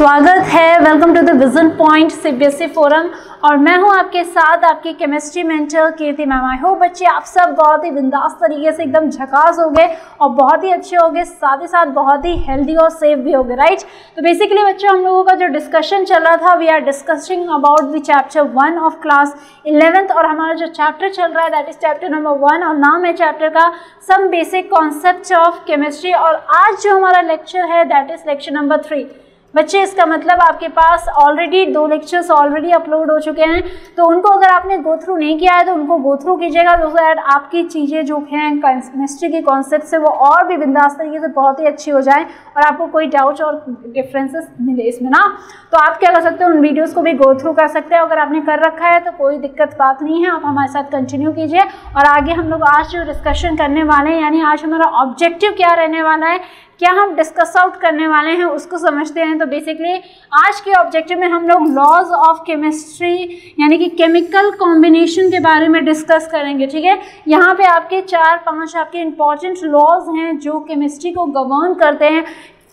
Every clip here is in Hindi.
स्वागत है, welcome to the Vision Point CBSE forum. और मैं हूं आपके साथ आपकी chemistry mentor Kirti ma'am. I hope बच्चे आप सब बहुत ही बिंदास तरीके से एकदम झकास हो गए और बहुत ही अच्छे हो गए, साथ ही साथ बहुत ही हेल्दी और सेफ भी हो गए, राइट। तो बेसिकली बच्चों हम लोगों का जो डिस्कशन चल रहा था, we are discussing about the chapter 1 of class 11th और हमारा जो चैप्टर चल रहा है दैट इज चैप्टर नंबर 1 और नाम है चैप्टर का some basic concepts of chemistry. और आज जो हमारा लेक्चर है दैट इज लेक्चर नंबर 3। बच्चे इसका मतलब आपके पास ऑलरेडी 2 लेक्चर्स ऑलरेडी अपलोड हो चुके हैं, तो उनको अगर आपने गो थ्रू नहीं किया है तो उनको गो थ्रू कीजिएगा, सो दैट आपकी चीज़ें जो हैं केमिस्ट्री के कॉन्सेप्ट से वो और भी बिंदास तरीके से बहुत ही अच्छी हो जाए और आपको कोई डाउट और डिफरेंसेस मिले इसमें ना। तो आप क्या कर सकते हो, उन वीडियोज़ को भी गो थ्रू कर सकते हो। अगर आपने कर रखा है तो कोई दिक्कत बात नहीं है, आप हमारे साथ कंटिन्यू कीजिए। और आगे हम लोग आज जो डिस्कशन करने वाले हैं, यानी आज हमारा ऑब्जेक्टिव क्या रहने वाला है, क्या हम डिस्कस आउट करने वाले हैं, उसको समझते हैं। तो बेसिकली आज के ऑब्जेक्टिव में हम लोग लॉज ऑफ केमिस्ट्री यानी कि केमिकल कॉम्बिनेशन के बारे में डिस्कस करेंगे, ठीक है। यहाँ पे आपके 4-5 आपके इम्पॉर्टेंट लॉज हैं जो केमिस्ट्री को गवर्न करते हैं,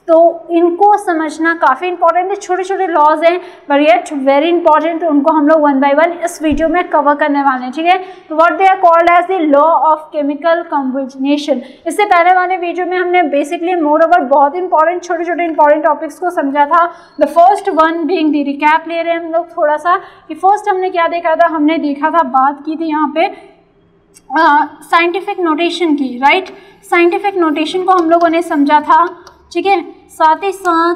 तो इनको समझना काफ़ी इंपॉर्टेंट है। छोटे छोटे लॉज हैं बट येट वेरी इंपॉर्टेंट, तो उनको हम लोग 1 बाय 1 इस वीडियो में कवर करने वाले हैं, ठीक है। तो what they are called as the law of chemical combination. इससे पहले वाले वीडियो में हमने बेसिकली मोर ओवर बहुत इंपॉर्टेंट छोटे छोटे इंपॉर्टेंट टॉपिक्स को समझा था। The first one being the recap ले रहे हैं हम लोग थोड़ा सा कि फर्स्ट हमने क्या देखा था, हमने देखा था, बात की थी यहाँ पे साइंटिफिक नोटेशन की, राइट। साइंटिफिक नोटेशन को हम लोगों ने समझा था, ठीक है। साथ ही साथ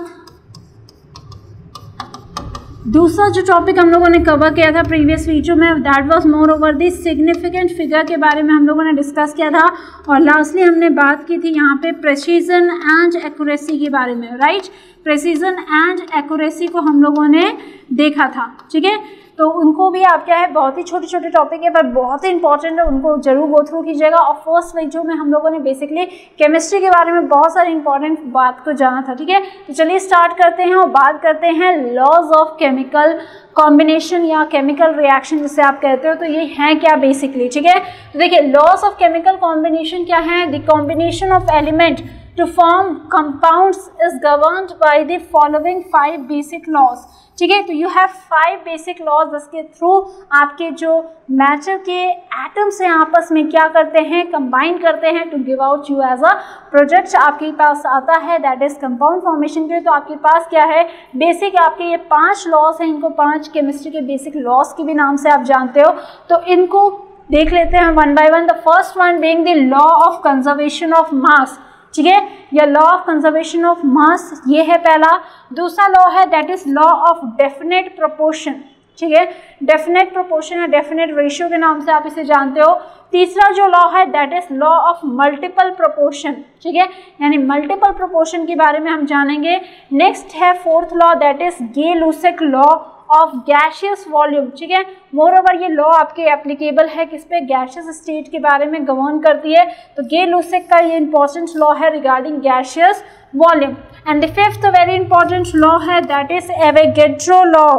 दूसरा जो टॉपिक हम लोगों ने कवर किया था प्रीवियस वीडियो में that was more over the significant figure के बारे में हम लोगों ने डिस्कस किया था। और लास्टली हमने बात की थी यहाँ पे प्रेसिजन एंड एक्यूरेसी के बारे में, राइट। प्रेसिजन एंड एक्यूरेसी को हम लोगों ने देखा था, ठीक है। तो उनको भी आप क्या है, बहुत ही छोटे छोटे टॉपिक है पर बहुत ही इंपॉर्टेंट है, उनको जरूर गो थ्रू कीजिएगा। और फर्स्ट वीडियो में हम लोगों ने बेसिकली केमिस्ट्री के बारे में बहुत सारी इंपॉर्टेंट बात को जाना था, ठीक है। तो चलिए स्टार्ट करते हैं और बात करते हैं लॉज ऑफ केमिकल कॉम्बिनेशन या केमिकल रिएक्शन जिसे आप कहते हो। तो ये है क्या बेसिकली, ठीक है। तो देखिए लॉज ऑफ केमिकल कॉम्बिनेशन क्या है, the combination of element to form compounds is governed by the following 5 basic laws, ठीक है। तो you have 5 basic laws जिसके थ्रू आपके जो मैटर के एटम्स हैं आपस में क्या करते हैं, कंबाइन करते हैं to give out you as a product आपके पास आता है दैट इज कंपाउंड फॉर्मेशन के। तो आपके पास क्या है बेसिक आपके ये 5 लॉज हैं, इनको 5 केमिस्ट्री के बेसिक लॉज के भी नाम से आप जानते हो। तो इनको देख लेते हैं 1 by 1। The first one being the law of conservation of मास, ठीक है। यह लॉ ऑफ कंजर्वेशन ऑफ मास ये है पहला। दूसरा लॉ है that is law of definite proportion, ठीक है। डेफिनेट प्रोपोर्शन या डेफिनेट रेशियो के नाम से आप इसे जानते हो। तीसरा जो लॉ है that is law of multiple proportion, ठीक है, यानी मल्टीपल प्रोपोर्शन के बारे में हम जानेंगे। नेक्स्ट है fourth law that is Gay Lussac law of gaseous volume, ठीक है। मोर ओवर ये लॉ आपके एप्लीकेबल है किस पे, गैशियस स्टेट के बारे में गवर्न करती है। तो गे-लुसेक का ये इंपॉर्टेंट लॉ है regarding gaseous volume. And the fifth very important law है that is Avogadro law,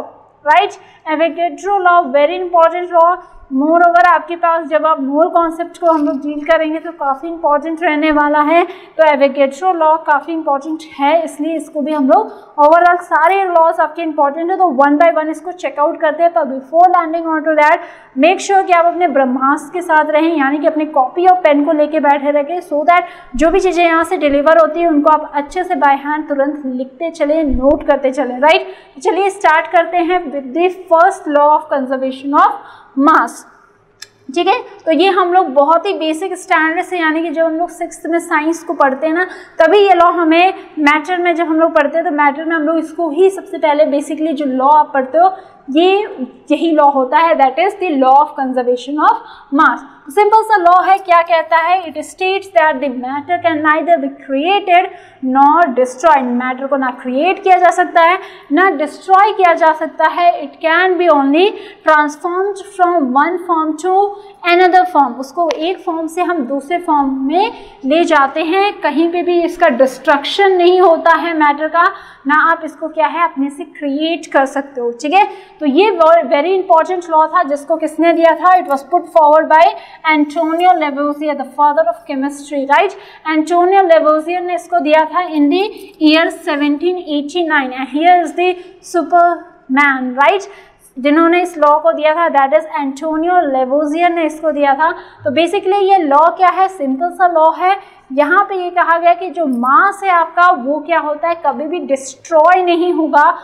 right. Avogadro law very important law. Moreover आपके पास जब आप मोल कॉन्सेप्ट को हम लोग डील करेंगे तो काफ़ी इंपॉर्टेंट रहने वाला है। तो एवोगैड्रो लॉ काफ़ी इंपॉर्टेंट है, इसलिए इसको भी हम लोग ओवरऑल सारे लॉज आपके इंपॉर्टेंट है तो 1 by 1 इसको चेकआउट करते हैं। पर before landing on to that make sure कि आप अपने ब्रह्मास्त्र के साथ रहें, यानी कि अपनी कॉपी और पेन को लेके बैठे रखें सो दैट जो भी चीज़ें यहाँ से डिलीवर होती है उनको आप अच्छे से बाय हैंड तुरंत लिखते चले, नोट करते चले, राइट। चलिए स्टार्ट करते हैं with the first law of conservation of मास, ठीक है। तो ये हम लोग बहुत ही बेसिक स्टैंडर्ड से, यानी कि जब हम लोग 6th में साइंस को पढ़ते हैं ना तभी ये लॉ हमें मैटर में जब हम लोग पढ़ते हैं तो मैटर में हम लोग इसको ही सबसे पहले बेसिकली जो लॉ आप पढ़ते हो यही लॉ होता है that is the law of conservation of mass. Simple सा लॉ है, क्या कहता है, it states that the matter can neither be created nor destroyed. Matter को ना क्रिएट किया जा सकता है ना डिस्ट्रॉय किया जा सकता है। It can be only transformed from one form to another form, उसको एक फॉर्म से हम दूसरे फॉर्म में ले जाते हैं। कहीं पे भी इसका डिस्ट्रक्शन नहीं होता है मैटर का, ना आप इसको क्या है अपने से क्रिएट कर सकते हो, ठीक है। तो ये वेरी इंपॉर्टेंट लॉ था जिसको किसने दिया था? It was put forward bye Antonio Lavoisier, the father of chemistry, right. Antonio Lavoisier ने इसको दिया था in the year 1789 and here is the Superman, right, जिन्होंने इस लॉ को दिया था, दैट इज एंटोनियो लेवोजियर ने इसको दिया था। तो बेसिकली ये लॉ क्या है? सिंपल सा लॉ है। यहाँ पे ये कहा गया कि जो मास है आपका वो क्या होता है, कभी भी डिस्ट्रॉय नहीं होगा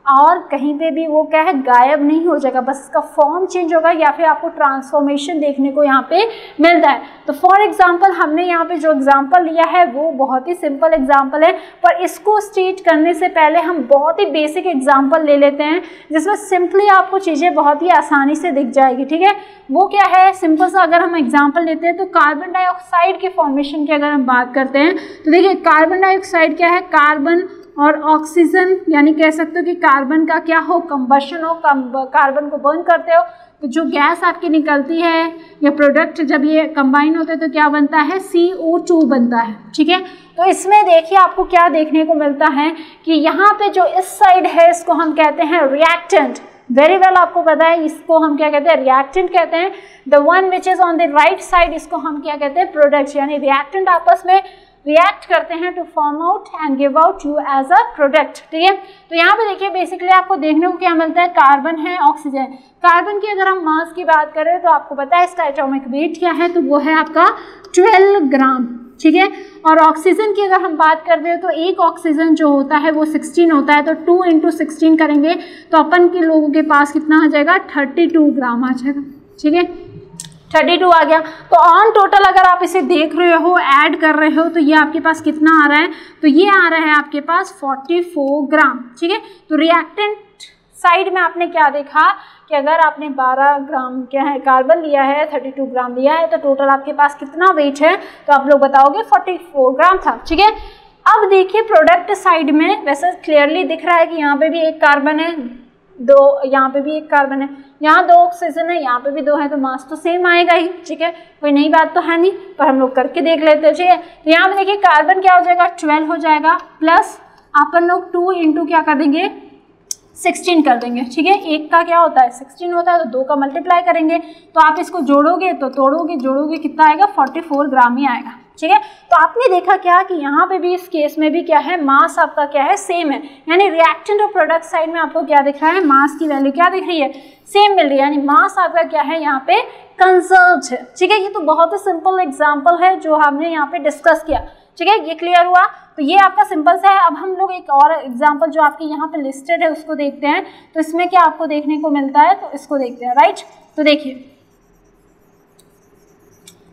और कहीं पे भी वो क्या है, गायब नहीं हो जाएगा, बस इसका फॉर्म चेंज होगा या फिर आपको ट्रांसफॉर्मेशन देखने को यहाँ पे मिलता है। तो फॉर एग्जांपल हमने यहाँ पे जो एग्जांपल लिया है वो बहुत ही सिंपल एग्जांपल है, पर इसको स्टेट करने से पहले हम बहुत ही बेसिक एग्जांपल ले लेते हैं जिसमें सिंपली आपको चीज़ें बहुत ही आसानी से दिख जाएगी, ठीक है। वो क्या है, सिंपल सा अगर हम एग्जाम्पल लेते हैं तो कार्बन डाइऑक्साइड के फॉर्मेशन की अगर हम बात करते हैं तो देखिए कार्बन डाइऑक्साइड क्या है, कार्बन और ऑक्सीजन, यानी कह सकते हो कि कार्बन का क्या हो, कंबशन हो, कार्बन को बर्न करते हो तो जो गैस आपकी निकलती है या प्रोडक्ट जब ये कंबाइन होते हैं तो क्या बनता है, CO2 बनता है, ठीक है। तो इसमें देखिए आपको क्या देखने को मिलता है कि यहाँ पे जो इस साइड है इसको हम कहते हैं रिएक्टेंट, वेरी वेल आपको पता है इसको हम क्या कहते हैं, रिएक्टेंट कहते हैं। The one which is on the right side इसको हम क्या कहते हैं, प्रोडक्ट, यानी रिएक्टेंट आपस में रिएक्ट करते हैं to form out and give out you as a product, ठीक है। तो यहाँ पे देखिए बेसिकली आपको देखने को क्या मिलता है, कार्बन है, ऑक्सीजन। कार्बन की अगर हम मास की बात करें तो आपको पता है इसका एटॉमिक वेट क्या है, तो वो है आपका 12 ग्राम, ठीक है। और ऑक्सीजन की अगर हम बात करते हैं तो एक ऑक्सीजन जो होता है वो 16 होता है, तो 2 × 16 करेंगे तो अपन के लोगों के पास कितना आ जाएगा, 32 ग्राम आ जाएगा, ठीक है, 32 आ गया। तो ऑन टोटल अगर आप इसे देख रहे हो, ऐड कर रहे हो तो ये आपके पास कितना आ रहा है, तो ये आ रहा है आपके पास 44 ग्राम, ठीक है। तो रिएक्टेंट साइड में आपने क्या देखा कि अगर आपने 12 ग्राम क्या है कार्बन लिया है, 32 ग्राम लिया है, तो टोटल आपके पास कितना वेट है, तो आप लोग बताओगे 44 ग्राम था, ठीक है। अब देखिए प्रोडक्ट साइड में वैसे क्लियरली दिख रहा है कि यहाँ पे भी एक कार्बन है, दो, यहाँ पे भी एक कार्बन है, यहाँ 2 ऑक्सीजन है, यहाँ पे भी 2 है, तो मास तो सेम आएगा ही, ठीक है, कोई नई बात तो है नहीं, पर हम लोग करके देख लेते हैं, ठीक है। तो यहाँ पे देखिए कार्बन क्या हो जाएगा, 12 हो जाएगा, प्लस अपन लोग 2 × क्या कर देंगे, 16 कर देंगे, ठीक है। एक का क्या होता है 16 होता है, तो 2 का मल्टीप्लाई करेंगे, तो आप इसको जोड़ोगे तो तोड़ोगे, जोड़ोगे कितना आएगा, 44 ग्राम ही आएगा, ठीक है। तो आपने देखा क्या कि यहाँ पे भी इस केस में भी क्या है, मास आपका क्या है, सेम है, यानी रिएक्टेंट और प्रोडक्ट साइड में आपको क्या दिख रहा है, मास की वैल्यू क्या दिख रही है, सेम मिल रही है, यानी मास आपका क्या है यहाँ पे कंजर्व्ड है, ठीक है। ये तो बहुत ही सिंपल एग्जाम्पल है जो हमने यहाँ पे डिस्कस किया, ठीक है, ये क्लियर हुआ। तो ये आपका सिंपल सा है। अब हम लोग एक और एग्जांपल जो आपके यहाँ पे लिस्टेड है उसको देखते हैं, तो इसमें क्या आपको देखने को मिलता है, तो इसको देखते हैं, राइट। तो देखिए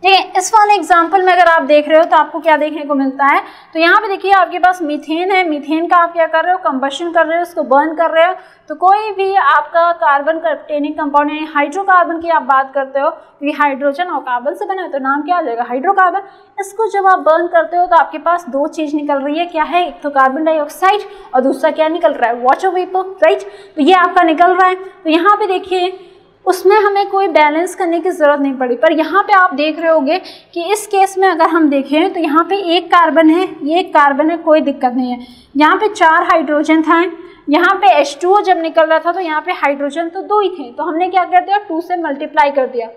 ठीक है, इस वाले एग्जाम्पल में अगर आप देख रहे हो तो आपको क्या देखने को मिलता है, तो यहाँ पे देखिए आपके पास मीथेन है, मीथेन का आप क्या कर रहे हो, कंबशन कर रहे हो, उसको बर्न कर रहे हो। तो कोई भी आपका कार्बन कंटेनिंग कंपाउंड यानी हाइड्रोकार्बन की आप बात करते हो, क्योंकि हाइड्रोजन और कार्बन से बना है तो नाम क्या आ जाएगा, हाइड्रोकार्बन। इसको जब आप बर्न करते हो तो आपके पास 2 चीज़ निकल रही है, क्या है, एक तो कार्बन डाइऑक्साइड और दूसरा क्या निकल रहा है, वाटर वेपर, राइट। तो ये आपका निकल रहा है। तो यहाँ पे देखिए उसमें हमें कोई बैलेंस करने की ज़रूरत नहीं पड़ी, पर यहाँ पे आप देख रहे होगे कि इस केस में अगर हम देखें तो यहाँ पे एक कार्बन है, ये एक कार्बन है, कोई दिक्कत नहीं है। यहाँ पे 4 हाइड्रोजन था, यहाँ पे H2O जब निकल रहा था तो यहाँ पे हाइड्रोजन तो 2 ही थे, तो हमने क्या कर दिया, 2 से मल्टीप्लाई कर दिया,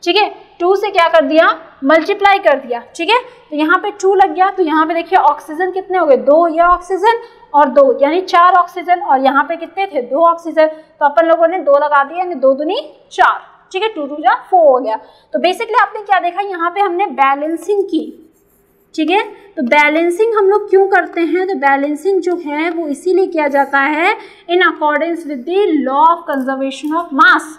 ठीक है, 2 से क्या कर दिया, मल्टीप्लाई कर दिया, ठीक है। तो यहाँ पे 2 लग गया, तो यहाँ पे देखिए ऑक्सीजन कितने हो गए, 2, ये ऑक्सीजन और 2, यानी 4 ऑक्सीजन, और यहाँ पे कितने थे, 2 ऑक्सीजन, तो अपन लोगों ने 2 लगा दिया, यानी 2 दूनी 4, ठीक है, 2 2 जा 4 हो गया। तो बेसिकली आपने क्या देखा, यहाँ पे हमने बैलेंसिंग की, ठीक है। तो बैलेंसिंग हम लोग क्यों करते हैं, तो बैलेंसिंग जो है वो इसीलिए किया जाता है in accordance with the law of conservation of मास,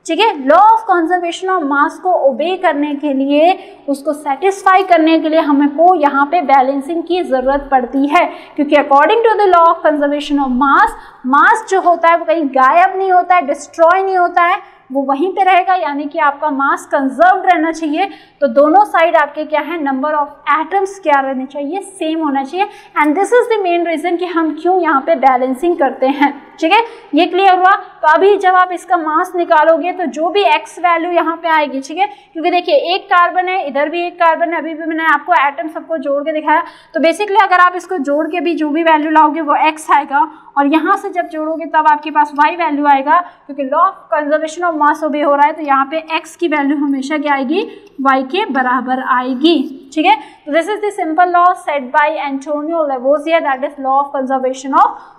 ठीक है। लॉ ऑफ कंजर्वेशन ऑफ मास को ओबे करने के लिए, उसको सेटिस्फाई करने के लिए हमको यहाँ पे बैलेंसिंग की ज़रूरत पड़ती है, क्योंकि according to the law of conservation of mass, mass जो होता है वो कहीं गायब नहीं होता है, डिस्ट्रॉय नहीं होता है, वो वहीं पे रहेगा, यानी कि आपका मास कंजर्व्ड रहना चाहिए। तो दोनों साइड आपके क्या है, नंबर ऑफ एटम्स क्या रहने चाहिए, सेम होना चाहिए। And this is the main reason कि हम क्यों यहाँ पे बैलेंसिंग करते हैं। ठीक है, ये क्लियर हुआ। तो अभी जब आप इसका मास निकालोगे तो जो भी एक्स वैल्यू यहाँ पे आएगी, ठीक है, क्योंकि देखिए एक कार्बन है, इधर भी एक कार्बन है, अभी भी मैंने आपको एटम सबको जोड़ के दिखाया। तो बेसिकली अगर आप इसको जोड़ के भी जो भी वैल्यू लाओगे वो एक्स आएगा, और यहाँ से जब जोड़ोगे तब आपके पास वाई वैल्यू आएगा, क्योंकि law of conservation of mass obey हो रहा है। तो यहाँ पे एक्स की वैल्यू हमेशा क्या आएगी, वाई के बराबर आएगी। ठीक है, तो this is the simple law set by Antonio Lavoisier, that is law of conservation of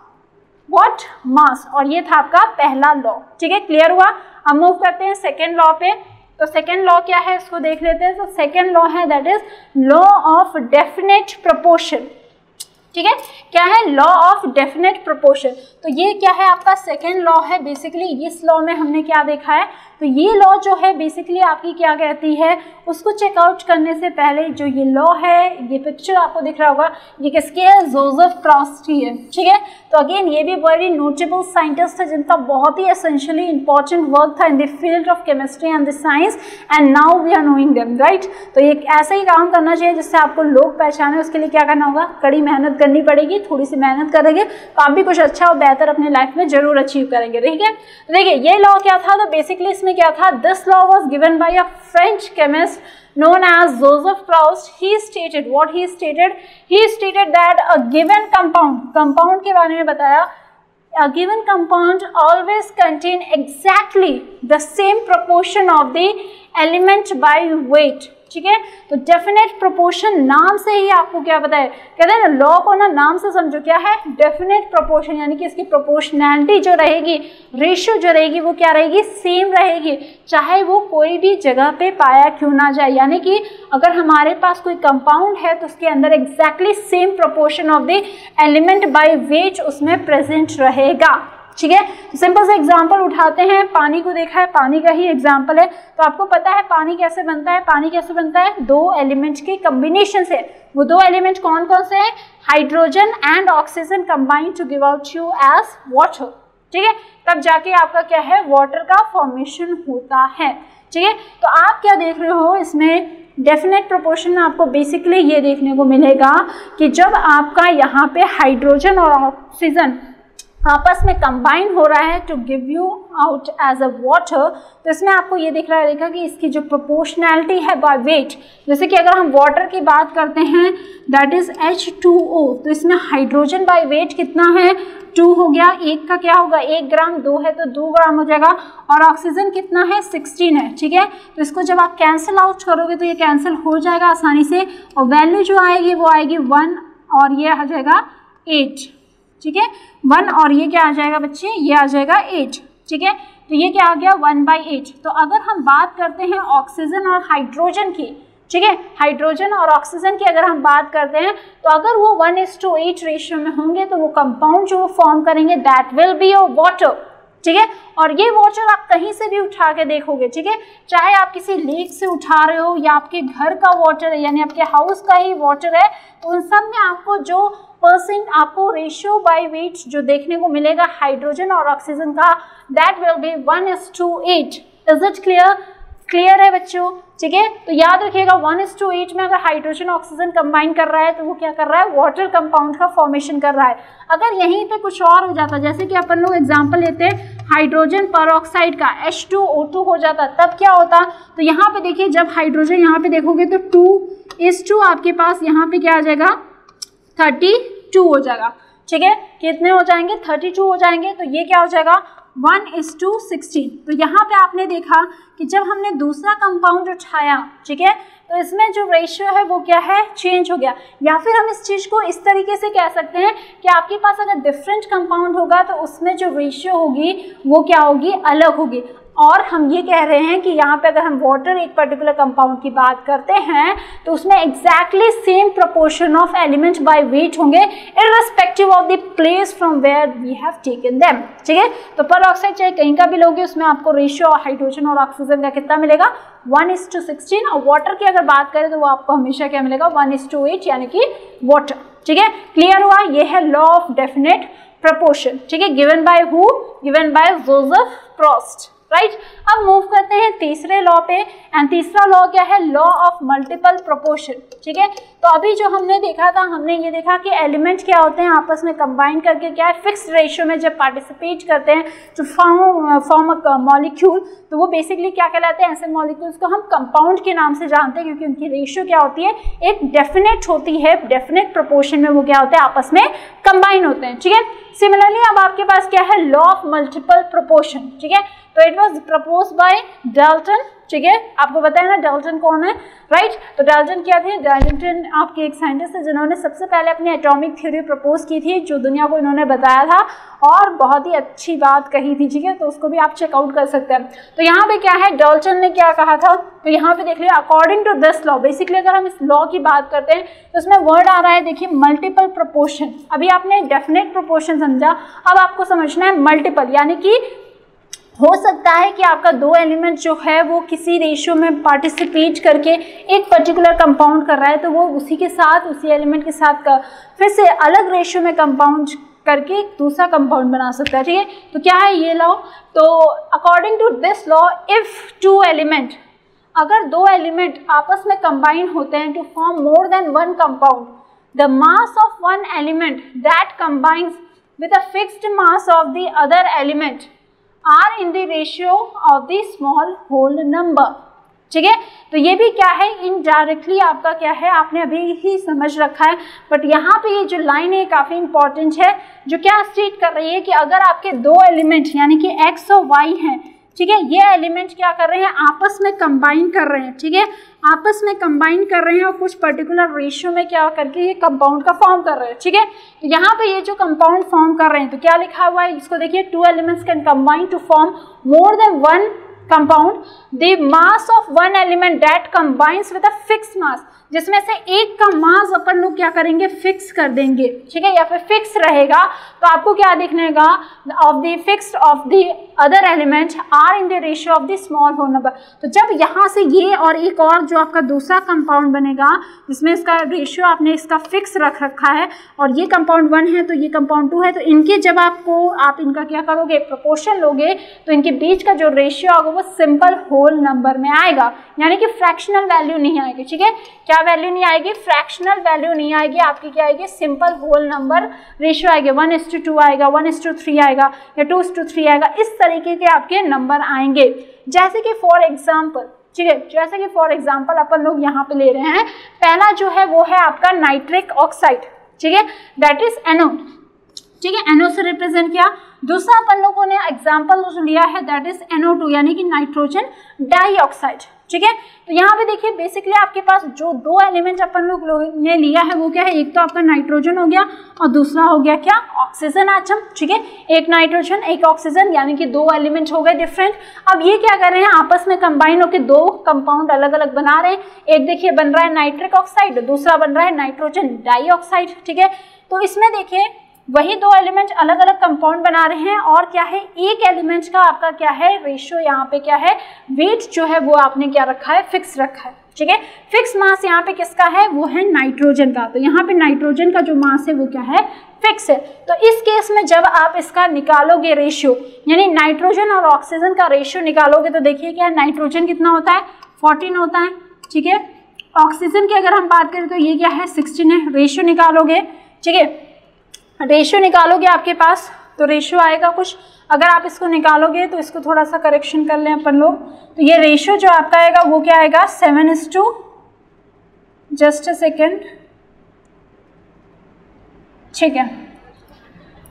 what, mass. और ये था आपका पहला लॉ। ठीक है, क्लियर हुआ। अब मूव करते हैं सेकेंड लॉ पे। तो सेकेंड लॉ क्या है, इसको देख लेते हैं। तो सेकेंड लॉ है that is law of definite proportion. ठीक है, क्या है, लॉ ऑफ डेफिनेट प्रोपोर्शन। तो ये क्या है, आपका सेकेंड लॉ है। बेसिकली इस लॉ में हमने क्या देखा है, तो ये लॉ जो है बेसिकली आपकी क्या कहती है, उसको चेकआउट करने से पहले जो ये लॉ है, ये पिक्चर आपको दिख रहा होगा, ये किसकी है, जोसेफ प्रॉस्ट की है। ठीक है, तो अगेन ये भी वेरी नोटेबल साइंटिस्ट है जिनका बहुत ही एसेंशियली इंपॉर्टेंट वर्क था in the field of chemistry and the science, and now we are knowing them, right. तो ये ऐसा ही काम करना चाहिए जिससे आपको लोग पहचाने। उसके लिए क्या करना होगा, कड़ी मेहनत करनी पड़ेगी। थोड़ी सी मेहनत करेंगे तो आप भी कुछ अच्छा और बेहतर अपने लाइफ में जरूर अचीव करेंगे। ठीक है, तो देखिए ये लॉ क्या था, तो बेसिकली इसमें क्या था, this law was given bye a French chemist known as Joseph Proust. He stated what he stated. He stated that a given compound के बारे में बताया, a given compound always contain exactly the same proportion of the element by weight. ठीक है, तो डेफिनेट प्रोपोर्शन नाम से ही आपको क्या पता है, कहते हैं ना लॉ को ना नाम से समझो, क्या है, डेफिनेट प्रोपोर्शन, यानी कि इसकी प्रोपोर्शनैलिटी जो रहेगी, रेशियो जो रहेगी वो क्या रहेगी, सेम रहेगी, चाहे वो कोई भी जगह पे पाया क्यों ना जाए। यानी कि अगर हमारे पास कोई कंपाउंड है तो उसके अंदर exactly same proportion of the element by wait उसमें प्रेजेंट रहेगा। ठीक है, तो सिंपल से एग्जांपल उठाते हैं, पानी को देखा है, पानी का ही एग्जांपल है। तो आपको पता है पानी कैसे बनता है, पानी कैसे बनता है, दो एलिमेंट्स के कॉम्बिनेशन से। वो दो एलिमेंट कौन कौन से हैं, hydrogen and oxygen combine to give out you as water. ठीक है, तब जाके आपका क्या है, वाटर का फॉर्मेशन होता है। ठीक है, तो आप क्या देख रहे हो इसमें, डेफिनेट प्रोपोर्शन में आपको बेसिकली ये देखने को मिलेगा कि जब आपका यहाँ पे हाइड्रोजन और ऑक्सीजन आपस में कंबाइन हो रहा है to give you out as a water, तो इसमें आपको ये दिख रहा है कि इसकी जो प्रोपोर्शनैलिटी है बाय वेट, जैसे कि अगर हम वाटर की बात करते हैं दैट इज H2O, तो इसमें हाइड्रोजन बाय वेट कितना है, 2 हो गया, एक का क्या होगा 1 ग्राम, 2 है तो 2 ग्राम हो जाएगा, और ऑक्सीजन कितना है 16 है। ठीक है, तो इसको जब आप कैंसिल आउट करोगे तो ये कैंसिल हो जाएगा आसानी से, और वैल्यू जो आएगी वो आएगी 1, और ये आ जाएगा 8। ठीक है, 1 और ये क्या आ जाएगा बच्चे, ये आ जाएगा 8। ठीक है, तो ये क्या आ गया 1/8। तो अगर हम बात करते हैं ऑक्सीजन और हाइड्रोजन की, ठीक है, हाइड्रोजन और ऑक्सीजन की अगर हम बात करते हैं तो अगर वो 1:8 रेशियो में होंगे तो वो कंपाउंड जो वो फॉर्म करेंगे that will be a water. ठीक है, और ये वाटर आप कहीं से भी उठा के देखोगे, ठीक है, चाहे आप किसी लेक से उठा रहे हो या आपके घर का वाटर है, यानी आपके हाउस का ही वाटर है, तो उन सब में आपको जो परसेंट आपको रेशियो बाय वेट जो देखने को मिलेगा हाइड्रोजन और ऑक्सीजन का, that will be 1:8। Is it clear? Clear है बच्चों? ठीक है, तो याद रखिएगा 1:8 में अगर हाइड्रोजन ऑक्सीजन कंबाइन कर रहा है तो वो क्या कर रहा है, वाटर कंपाउंड का फॉर्मेशन कर रहा है। अगर यहीं पे कुछ और हो जाता, जैसे कि अपन लोग एग्जांपल लेते हैं हाइड्रोजन परऑक्साइड का H2O2 हो जाता, तब क्या होता, तो यहाँ पे देखिए जब हाइड्रोजन यहाँ पे देखोगे तो 2:2 आपके पास यहाँ पे क्या आ जाएगा 32 हो जाएगा। ठीक है, कितने हो जाएंगे 32 हो जाएंगे, तो ये क्या हो जाएगा 1:16। तो यहाँ पे आपने देखा कि जब हमने दूसरा कंपाउंड उठाया, ठीक है, तो इसमें जो रेशियो है वो क्या है, चेंज हो गया। या फिर हम इस चीज़ को इस तरीके से कह सकते हैं कि आपके पास अगर डिफरेंट कंपाउंड होगा तो उसमें जो रेशियो होगी वो क्या होगी, अलग होगी। और हम ये कह रहे हैं कि यहाँ पे अगर हम वाटर एक पर्टिकुलर कंपाउंड की बात करते हैं तो उसमें exactly same proportion of element by weight होंगे irrespective of the place from where we have taken them. ठीक है, तो परऑक्साइड चाहे कहीं का भी लोगे उसमें आपको रेशियो हाइड्रोजन और ऑक्सीजन का कितना मिलेगा 1:16, और वाटर की अगर बात करें तो वो आपको हमेशा क्या मिलेगा 1:8, यानी कि वाटर। ठीक है, क्लियर हुआ? ये है लॉ ऑफ डेफिनेट प्रोपोर्शन। ठीक है, given by who, given bye Joseph Proust. Right. अब मूव करते हैं तीसरे लॉ पे, एंड तीसरा लॉ क्या है, लॉ ऑफ मल्टीपल प्रोपोर्शन, ठीक है। तो अभी जो हमने देखा था, हमने ये देखा कि एलिमेंट क्या होते हैं, आपस में कंबाइन करके क्या है, फिक्स्ड रेशियो में जब पार्टिसिपेट करते हैं तो फॉर्म अ मॉलिक्यूल, तो वो बेसिकली क्या कहलाते हैं, ऐसे मॉलिक्यूल्स को हम कंपाउंड के नाम से जानते हैं, क्योंकि उनकी रेशियो क्या होती है, एक डेफिनेट होती है, डेफिनेट प्रोपोर्शन में वो क्या होते हैं, आपस में कंबाइन होते हैं, ठीक है। सिमिलरली अब आपके पास क्या है, लॉ ऑफ मल्टीपल प्रोपोर्शन, ठीक है। तो it was propose by Dalton, ठीक है। आपको पता है ना डाल्टन कौन है, राइट। तो डाल्टन क्या थे, डाल्टन आपके एक साइंटिस्ट है जिन्होंने सबसे पहले अपनी एटॉमिक थ्योरी प्रपोज की थी, जो दुनिया को इन्होंने बताया था और बहुत ही अच्छी बात कही थी, ठीक है। तो उसको भी आप चेकआउट कर सकते हैं। तो यहाँ पे क्या है, डाल्टन ने क्या कहा था, तो यहाँ पे देख लिया, according to this law, basically अगर हम इस लॉ की बात करते हैं तो उसमें वर्ड आ रहा है, देखिए मल्टीपल प्रोपोर्शन। अभी आपने डेफिनेट प्रोपोर्शन समझा, अब आपको समझना है मल्टीपल, यानी कि हो सकता है कि आपका दो एलिमेंट जो है वो किसी रेशियो में पार्टिसिपेट करके एक पर्टिकुलर कंपाउंड कर रहा है, तो वो उसी के साथ, उसी एलिमेंट के साथ फिर से अलग रेशियो में कंपाउंड करके एक दूसरा कंपाउंड बना सकता है, ठीक है। तो क्या है ये लॉ, तो according to this law, if two element, अगर दो एलिमेंट आपस में कंबाइन होते हैं to form more than one compound, the mass of one element that combines with a fixed mass of the other element are in the ratio of the small whole number, ठीक है। तो ये भी क्या है, इनडायरेक्टली आपका क्या है, आपने अभी ही समझ रखा है, बट यहाँ पे ये जो लाइन है काफ़ी इंपॉर्टेंट है, जो क्या स्टेट कर रही है कि अगर आपके दो एलिमेंट यानी कि x और y हैं, ठीक है, ये एलिमेंट क्या कर रहे हैं, आपस में कंबाइन कर रहे हैं, ठीक है, आपस में कंबाइन कर रहे हैं और कुछ पर्टिकुलर रेशियो में क्या करके ये कंपाउंड का फॉर्म कर रहे हैं, ठीक है। तो यहाँ पे ये जो कंपाउंड फॉर्म कर रहे हैं, तो क्या लिखा हुआ है, इसको देखिए, two elements can combine to form more than one compound, the mass of one element that combines with a fix mass, जिसमें से एक का मास अपन लोग क्या करेंगे, फिक्स कर देंगे, ठीक है, या फिर फिक्स रहेगा, तो आपको क्या दिखने का, of the fixed of the other element are in the ratio of the small whole number. तो जब यहाँ से ये और एक और जो आपका दूसरा कंपाउंड बनेगा, जिसमें इसका रेशियो आपने इसका फिक्स रख रखा है, और ये कंपाउंड 1 है तो ये कंपाउंड 2 है, तो इनके जब आप इनका क्या करोगे, प्रोपोर्शन लोगे, तो इनके बीच का जो रेशियो होगा वो सिंपल होल नंबर में आएगा, यानी कि फ्रैक्शनल वैल्यू नहीं आएगी, ठीक है। क्या वैल्यू नहीं आएगी, फ्रैक्शनल वैल्यू नहीं आएगी, आपकी क्या आएगी, सिंपल होल नंबर रेशियो आएगी, 1:2 आएगा, 1:3 आएगा, या 2:3 आएगा, इस तरीके के आपके नंबर आएंगे। जैसे कि फॉर एग्जाम्पल, ठीक है, जैसे कि फॉर एग्जाम्पल अपन लोग यहाँ पे ले रहे हैं, पहला जो है वो है आपका नाइट्रिक ऑक्साइड, ठीक है, दैट इज NO, ठीक है, NO से रिप्रेजेंट किया। दूसरा अपन लोगों ने एग्जाम्पल लिया है, दैट इज NO2, यानी कि नाइट्रोजन डाइऑक्साइड, ठीक है। तो यहाँ पे देखिए, बेसिकली आपके पास जो दो एलिमेंट अपन लोग ने लिया है वो क्या है, एक तो आपका नाइट्रोजन हो गया और दूसरा हो गया क्या, ऑक्सीजन एटम, ठीक है, एक नाइट्रोजन एक ऑक्सीजन, यानी कि दो एलिमेंट हो गए डिफरेंट। अब ये क्या कर रहे हैं, आपस में कंबाइन होकर दो कंपाउंड अलग अलग बना रहे हैं, एक देखिए बन रहा है नाइट्रिक ऑक्साइड, दूसरा बन रहा है नाइट्रोजन डाइऑक्साइड, ठीक है। तो इसमें देखिए वही दो एलिमेंट अलग अलग कंपाउंड बना रहे हैं, और क्या है, एक एलिमेंट का आपका क्या है, रेशियो यहाँ पे क्या है, वेट जो है वो आपने क्या रखा है, फिक्स रखा है, ठीक है। फिक्स मास यहाँ पे किसका है, वो है नाइट्रोजन का। तो यहाँ पे नाइट्रोजन का जो मास है वो क्या है, फिक्स है। तो इस केस में जब आप इसका निकालोगे रेशियो, यानी नाइट्रोजन और ऑक्सीजन का रेशियो निकालोगे, तो देखिए क्या, नाइट्रोजन कितना होता है, 14 होता है, ठीक है। ऑक्सीजन की अगर हम बात करें तो ये क्या है, 16 है। रेशियो निकालोगे, ठीक है, रेशियो निकालोगे आपके पास तो रेशियो आएगा कुछ, अगर आप इसको निकालोगे तो इसको थोड़ा सा करेक्शन कर लें अपन लोग, तो ये रेशियो जो आपका आएगा वो क्या आएगा, 7:, जस्ट अ सेकेंड, ठीक है,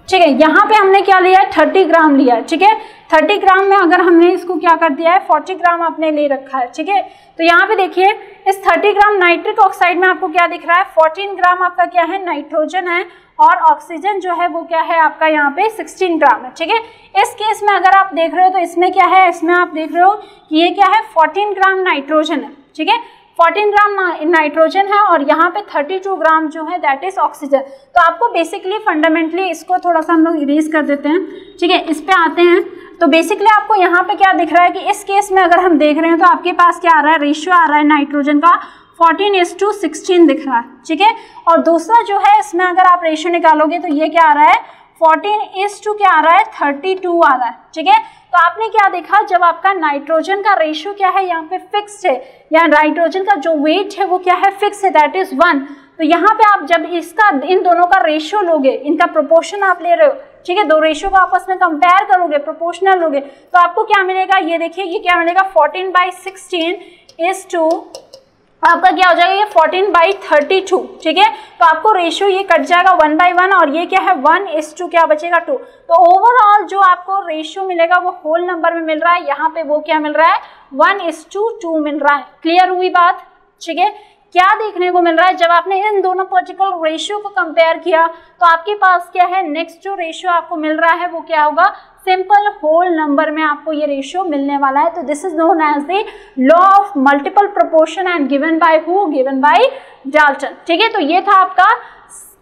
ठीक है। यहाँ पे हमने क्या लिया है, 30 ग्राम लिया है, ठीक है। 30 ग्राम में अगर हमने इसको क्या कर दिया है, 40 ग्राम आपने ले रखा है, ठीक है। तो यहाँ पे देखिए, इस 30 ग्राम नाइट्रिक ऑक्साइड में आपको क्या दिख रहा है, 14 ग्राम आपका क्या है, नाइट्रोजन है, और ऑक्सीजन जो है वो क्या है आपका यहाँ पे 16 ग्राम है, ठीक है। इस केस में अगर आप देख रहे हो तो इसमें क्या है, इसमें आप देख रहे हो कि ये क्या है, 14 ग्राम नाइट्रोजन है, ठीक है, 14 ग्राम नाइट्रोजन है, और यहाँ पे 32 ग्राम जो है दैट इज ऑक्सीजन। तो आपको बेसिकली फंडामेंटली इसको थोड़ा सा हम लोग इरेज कर देते हैं, ठीक है, इस पे आते हैं। तो बेसिकली आपको यहाँ पे क्या दिख रहा है कि इस केस में अगर हम देख रहे हैं तो आपके पास क्या आ रहा है, रेशियो आ रहा है नाइट्रोजन का 14:16 दिख रहा है, ठीक है। और दूसरा जो है, इसमें अगर आप रेशियो निकालोगे तो ये क्या आ रहा है, 14:क्या आ रहा है, 32 आ रहा है, ठीक है। तो तो आपने क्या देखा, जब आपका नाइट्रोजन का रेशियो क्या है यहाँ पे फिक्स्ड है, या नाइट्रोजन का जो वेट है वो क्या है, फिक्स है, दैट इज 1। तो यहाँ पे आप जब इसका इन दोनों का रेशियो लोगे, इनका प्रोपोर्शन आप ले रहे हो, ठीक है, दो रेशियो को आपस में कंपेयर करोगे, प्रोपोर्शनल लोगे, तो आपको क्या मिलेगा, ये देखिए ये क्या मिलेगा, 14/16 इज टू आपका क्या हो जाएगा, ये 14/32, ठीक है। तो आपको रेशियो ये कट जाएगा 1/1 और ये क्या है 1:2, क्या बचेगा 2। तो ओवरऑल जो आपको रेशियो मिलेगा वो होल नंबर में मिल रहा है, यहाँ पे वो क्या मिल रहा है 1:2 मिल रहा है। क्लियर हुई बात, ठीक है। क्या देखने को मिल रहा है, जब आपने इन दोनों पर्टिकुलर रेशियो को कंपेयर किया तो आपके पास क्या है, नेक्स्ट जो रेशियो आपको मिल रहा है वो क्या होगा, सिंपल होल नंबर में आपको ये रेशियो मिलने वाला है। तो this is known as the law of multiple proportion and given by who, given by Dalton, ठीक है। तो ये था आपका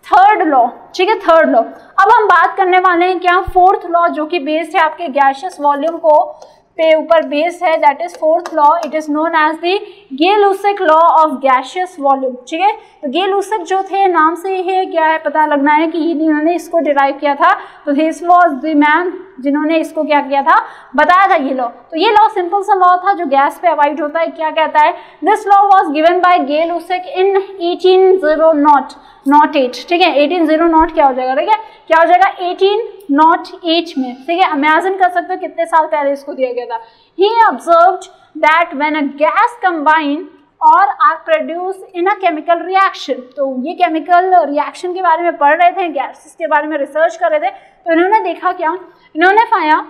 थर्ड लॉ, ठीक है, थर्ड लॉ। अब हम बात करने वाले हैं क्या, फोर्थ लॉ, जो कि बेस्ड है आपके गैसियस वॉल्यूम को पे ऊपर बेस्ड है, that is fourth law, it is known as the Gay Lussac law of gaseous volume, ठीक है। तो गे-लुसाक जो थे, नाम से ही है क्या है पता लगना है कि इन्होंने इसको डिराइव किया था, तो दिस वाज द मैन जिन्होंने इसको क्या किया था, बताया था ये लॉ। तो ये लॉ सिंपल सा लॉ था जो गैस पे अवॉइड होता है, क्या कहता है, this law was given by Gay Lussac in 1808, ठीक है, 1808 क्या हो जाएगा, ठीक है, क्या हो जाएगा 1808 में, ठीक है। इमेजिन कर सकते हो कितने साल पहले इसको दिया गया था। He observed that when a gas combine or are produced in a chemical reaction, तो ये केमिकल रिएक्शन के बारे में पढ़ रहे थे, गैसेस के बारे में रिसर्च कर रहे थे, तो इन्होंने देखा क्या, इन्होंने पाया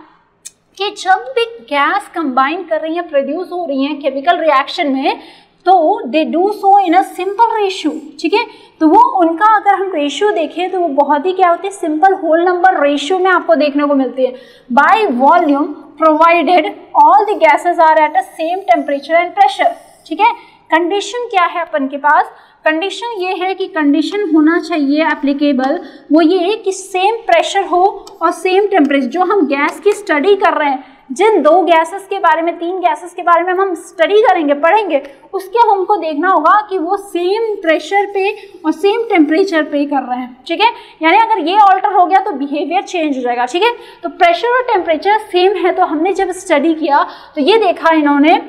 कि जब भी गैस कंबाइन कर रही है, प्रोड्यूस हो रही है केमिकल रिएक्शन में, तो they do so in a simple ratio, ठीक है। तो वो उनका अगर हम रेशियो देखें तो वो बहुत ही क्या होती है, सिंपल होल नंबर रेशियो में आपको देखने को मिलती है। By volume provided all the gases are at a same temperature and pressure, ठीक है। कंडीशन क्या है अपन के पास, कंडीशन ये है कि कंडीशन होना चाहिए एप्लीकेबल, वो ये कि सेम प्रेशर हो और सेम टेम्परेचर। जो हम गैस की स्टडी कर रहे हैं, जिन दो गैसेस के बारे में, तीन गैसेस के बारे में हम स्टडी करेंगे, पढ़ेंगे, उसके हमको देखना होगा कि वो सेम प्रेशर पे और सेम टेम्परेचर पे कर रहे हैं, ठीक है। यानी अगर ये ऑल्टर हो गया तो बिहेवियर चेंज हो जाएगा, ठीक है। तो प्रेशर और टेम्परेचर सेम है, तो हमने जब स्टडी किया तो ये देखा इन्होंने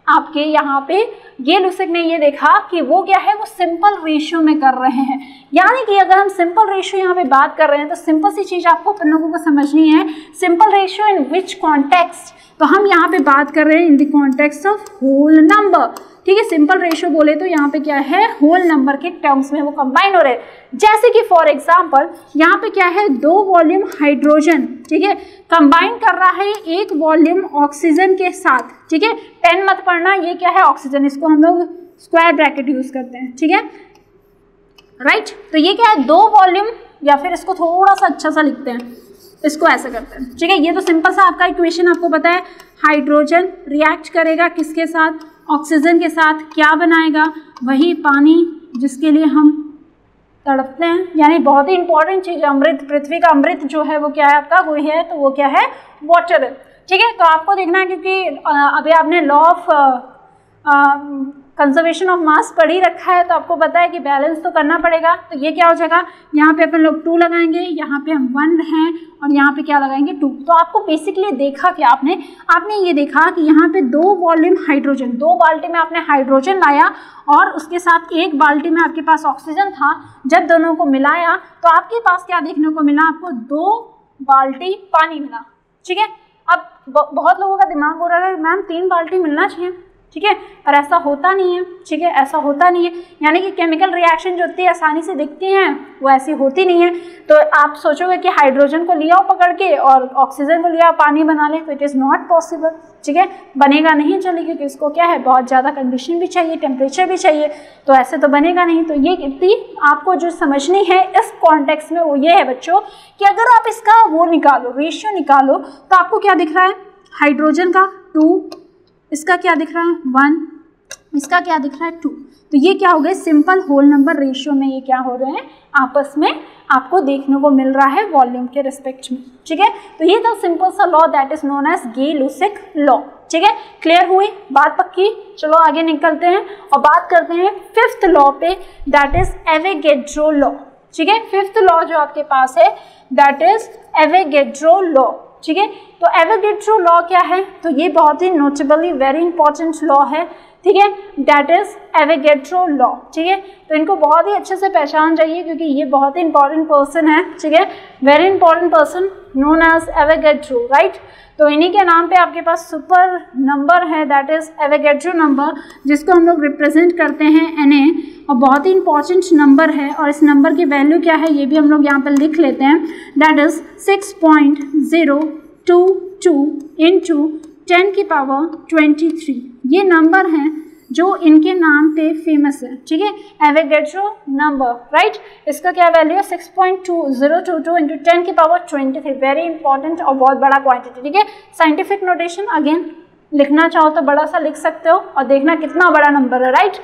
आपके यहाँ पे गे-लुसाक ने ये देखा कि वो क्या है, वो सिंपल रेशियो में कर रहे हैं। यानी कि अगर हम सिंपल रेशियो यहाँ पे बात कर रहे हैं तो सिंपल सी चीज़ आपको अपन लोगों को समझनी है, simple ratio in which context, तो हम यहाँ पे बात कर रहे हैं in the context of whole number, ठीक है। सिंपल रेशियो बोले तो यहाँ पे क्या है, होल नंबर के टर्म्स में वो कंबाइन हो रहे हैं। जैसे कि फॉर एग्जांपल यहाँ पे क्या है, दो वॉल्यूम हाइड्रोजन, ठीक है, कंबाइन कर रहा है एक वॉल्यूम ऑक्सीजन के साथ, ठीक है। 10 मत पढ़ना, ये क्या है ऑक्सीजन, इसको हम लोग स्क्वायर ब्रैकेट यूज करते हैं, ठीक है, राइट। तो ये क्या है, दो वॉल्यूम, या फिर इसको थोड़ा सा अच्छा सा लिखते हैं, इसको ऐसे करते हैं, ठीक है। ये तो सिंपल सा आपका इक्वेशन आपको पता है, हाइड्रोजन रिएक्ट करेगा किसके साथ, ऑक्सीजन के साथ, क्या बनाएगा, वही पानी जिसके लिए हम तड़पते हैं। यानी बहुत ही इंपॉर्टेंट चीज़, अमृत, पृथ्वी का अमृत जो है वो क्या है आपका, वो है, तो वो क्या है, वाटर, ठीक है। तो आपको देखना है, क्योंकि अभी आपने लॉ ऑफ कंजर्वेशन ऑफ मास पढ़ ही रखा है, तो आपको पता है कि बैलेंस तो करना पड़ेगा। तो ये क्या हो जाएगा, यहाँ पे अपन लोग 2 लगाएंगे, यहाँ पे हम 1 हैं, और यहाँ पे क्या लगाएंगे 2। तो आपको बेसिकली देखा कि आपने ये देखा कि यहाँ पे 2 वॉल्यूम हाइड्रोजन, 2 बाल्टी में आपने हाइड्रोजन लाया और उसके साथ 1 बाल्टी में आपके पास ऑक्सीजन था। जब दोनों को मिलाया तो आपके पास क्या देखने को मिला, आपको 2 बाल्टी पानी मिला, ठीक है। अब बहुत लोगों का दिमाग हो रहा है मैम 3 बाल्टी मिलना चाहिए, ठीक है, पर ऐसा होता नहीं है, ठीक है, ऐसा होता नहीं है। यानी कि केमिकल रिएक्शन जो इतनी आसानी से दिखती हैं वो ऐसी होती नहीं है। तो आप सोचोगे कि हाइड्रोजन को लिया पकड़ के और ऑक्सीजन को लिया पानी बना लें, तो इट इज़ नॉट पॉसिबल, ठीक है, बनेगा नहीं, चलेगा, क्योंकि इसको क्या है, बहुत ज़्यादा कंडीशन भी चाहिए, टेम्परेचर भी चाहिए, तो ऐसे तो बनेगा नहीं। तो ये इतनी आपको जो समझनी है इस कॉन्टेक्स्ट में वो ये है बच्चों कि अगर आप इसका वो निकालो, रेशियो निकालो, तो आपको क्या दिख रहा है, हाइड्रोजन का 2, इसका क्या दिख रहा है 1, इसका क्या दिख रहा है 2। तो ये क्या हो गए, सिंपल होल नंबर रेशियो में ये क्या हो रहे हैं, आपस में आपको देखने को मिल रहा है वॉल्यूम के रिस्पेक्ट में, ठीक है। तो ये था सिंपल सा law, that is known as Gay Lussac law, ठीक है। क्लियर हुई बात, पक्की। चलो आगे निकलते हैं और बात करते हैं 5th लॉ पे, दैट इज एवोगैड्रो लॉ, ठीक है। 5th लॉ जो आपके पास है दैट इज एवोगैड्रो लॉ, ठीक है। तो एवोगैड्रो लॉ क्या है, तो ये बहुत ही नोटेबली वेरी इंपॉर्टेंट लॉ है, ठीक है, दैट इज एवोगैड्रो लॉ, ठीक है। तो इनको बहुत ही अच्छे से पहचान जाइए क्योंकि ये बहुत ही इंपॉर्टेंट पर्सन है, ठीक है, very important person known as Avogadro, right. तो इन्हीं के नाम पे आपके पास सुपर नंबर है दैट इज एवोगैड्रो नंबर, जिसको हम लोग रिप्रेजेंट करते हैं Na, और बहुत ही इंपॉर्टेंट नंबर है। और इस नंबर की वैल्यू क्या है ये भी हम लोग यहाँ पर लिख लेते हैं, दैट इज 6.022 इंटू 10 की पावर 23। ये नंबर हैं जो इनके नाम पे फेमस है, ठीक है, एवोगैड्रो नंबर, राइट। इसका क्या वैल्यू है 6.2022 इंटू 10 की पावर 23, वेरी इंपॉर्टेंट और बहुत बड़ा क्वांटिटी, ठीक है। साइंटिफिक नोटेशन अगेन लिखना चाहो तो बड़ा सा लिख सकते हो और देखना कितना बड़ा नंबर है, राइट।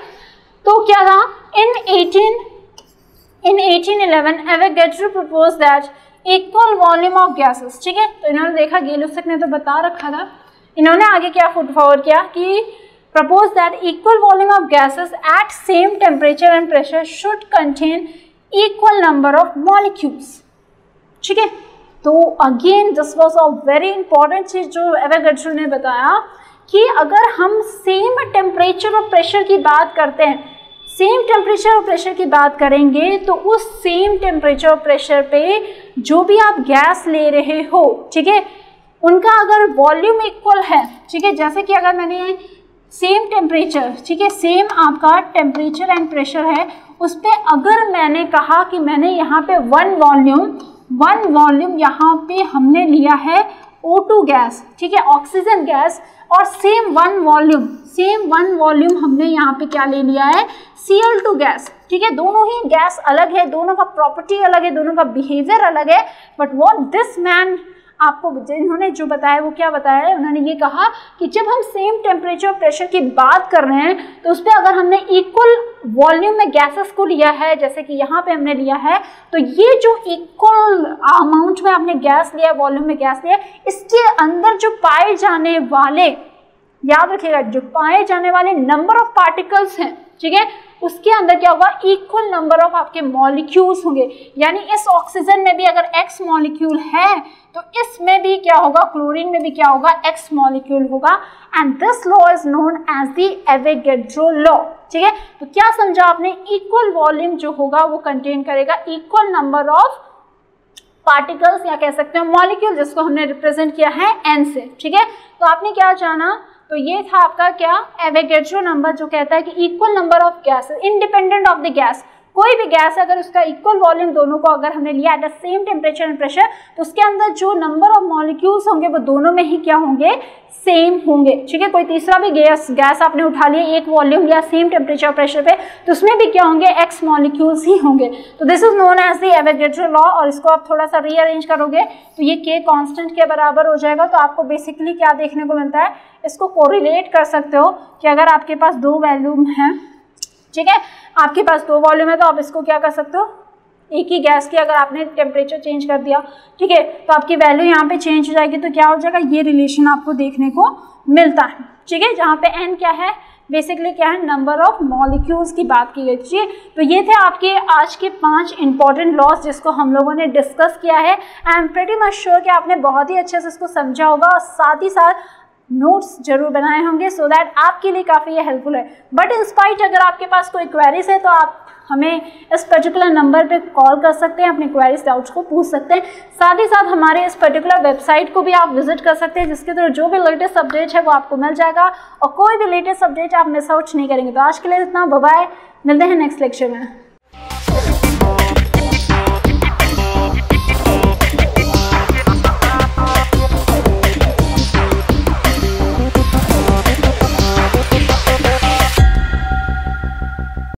तो क्या था, इन 1811 Avogadro propose that equal volume of gases, ठीक है। तो इन्होंने देखा, गेलुसक ने तो बता रखा था, इन्होंने आगे क्या फुट फॉरवर्ड किया कि propose that equal volume of gases at same temperature and pressure should contain equal number of molecules, ठीक है। तो again this was a very important चीज जो एवोगैड्रो ने बताया कि अगर हम सेम टेम्परेचर और प्रेशर की बात करते हैं, सेम टेम्परेचर और प्रेशर की बात करेंगे तो उस सेम टेम्परेचर और प्रेशर पे जो भी आप गैस ले रहे हो, ठीक है, उनका अगर वॉल्यूम इक्वल है, ठीक है, जैसे कि अगर मैंने सेम टेम्परेचर, ठीक है, सेम आपका टेम्परेचर एंड प्रेशर है, उस पर अगर मैंने कहा कि मैंने यहाँ पे वन वॉल्यूम यहाँ पे हमने लिया है O2 गैस, ठीक है, ऑक्सीजन गैस, और सेम वन वॉल्यूम हमने यहाँ पे क्या ले लिया है Cl2 गैस, ठीक है। दोनों ही गैस अलग है, दोनों का प्रॉपर्टी अलग है, दोनों का बिहेवियर अलग है, बट व्हाट दिस मैन आपको इन्होंने जो बताया वो क्या बताया है, उन्होंने ये कहा कि जब हम सेम टेम्परेचर और प्रेशर की बात कर रहे हैं तो उस पर अगर हमने इक्वल वॉल्यूम में गैसेस को लिया है, जैसे कि यहाँ पे हमने लिया है, तो ये जो इक्वल अमाउंट में आपने गैस लिया, वॉल्यूम में गैस लिया, इसके अंदर जो पाए जाने वाले, याद रखिएगा, जो पाए जाने वाले नंबर ऑफ पार्टिकल्स हैं, ठीक है, उसके अंदर क्या होगा, इक्वल नंबर ऑफ आपके मॉलिक्यूल्स होंगे। यानी इस ऑक्सीजन में भी अगर X मॉलिक्यूल है तो इसमें भी क्या होगा, क्लोरीन में भी क्या होगा, X मॉलिक्यूल होगा। And this law is known as the Avogadro law, ठीक है। तो क्या समझा आपने, इक्वल वॉल्यूम जो होगा वो कंटेन करेगा इक्वल नंबर ऑफ पार्टिकल्स या कह सकते हैं मॉलिक्यूल, जिसको हमने रिप्रेजेंट किया है N से, ठीक है। तो आपने क्या जाना, तो ये था आपका क्या, एवोगैड्रो नंबर, जो कहता है कि equal number of gases independent of the gas, कोई भी गैस अगर उसका इक्वल वॉल्यूम दोनों को अगर हमने लिया at the same temperature and pressure, तो उसके अंदर जो नंबर ऑफ मॉलिक्यूल्स होंगे वो दोनों में ही क्या होंगे, सेम होंगे, ठीक है। कोई तीसरा भी गैस आपने उठा लिया, एक वॉल्यूम लिया सेम टेम्परेचर प्रेशर पे, तो उसमें भी क्या होंगे, X मॉलिक्यूल्स ही होंगे। तो this is known as the Avogadro law. और इसको आप थोड़ा सा रीअरेंज करोगे तो ये K कांस्टेंट के बराबर हो जाएगा। तो आपको बेसिकली क्या देखने को मिलता है, इसको कोरिलेट कर सकते हो कि अगर आपके पास दो वॉल्यूम हैं, ठीक है, आपके पास दो वॉल्यूम है, तो आप इसको क्या कर सकते हो, एक ही गैस की अगर आपने टेम्परेचर चेंज कर दिया, ठीक है, तो आपकी वैल्यू यहाँ पे चेंज हो जाएगी, तो क्या हो जाएगा, ये रिलेशन आपको देखने को मिलता है, ठीक है। जहाँ पे N क्या है, बेसिकली क्या है, नंबर ऑफ मॉलिक्यूल्स की बात की गई, ठीक है। तो ये थे आपके आज के 5 इंपॉर्टेंट लॉज जिसको हम लोगों ने डिस्कस किया है। I am pretty much sure कि आपने बहुत ही अच्छे से इसको समझा होगा और साथ ही साथ नोट्स जरूर बनाए होंगे, सो दैट आपके लिए काफ़ी ये हेल्पफुल है। बट इंस्पाइट अगर आपके पास कोई क्वेरीज है तो आप हमें इस पर्टिकुलर नंबर पे कॉल कर सकते हैं, अपने क्वेरीज डाउट्स को पूछ सकते हैं। साथ ही साथ हमारे इस पर्टिकुलर वेबसाइट को भी आप विजिट कर सकते हैं, जिसके थ्रू जो भी लेटेस्ट अपडेट है वो आपको मिल जाएगा और कोई भी लेटेस्ट अपडेट आप मिस आउट नहीं करेंगे। तो आज के लिए इतना, बाय बाय, मिलते हैं नेक्स्ट लेक्चर में।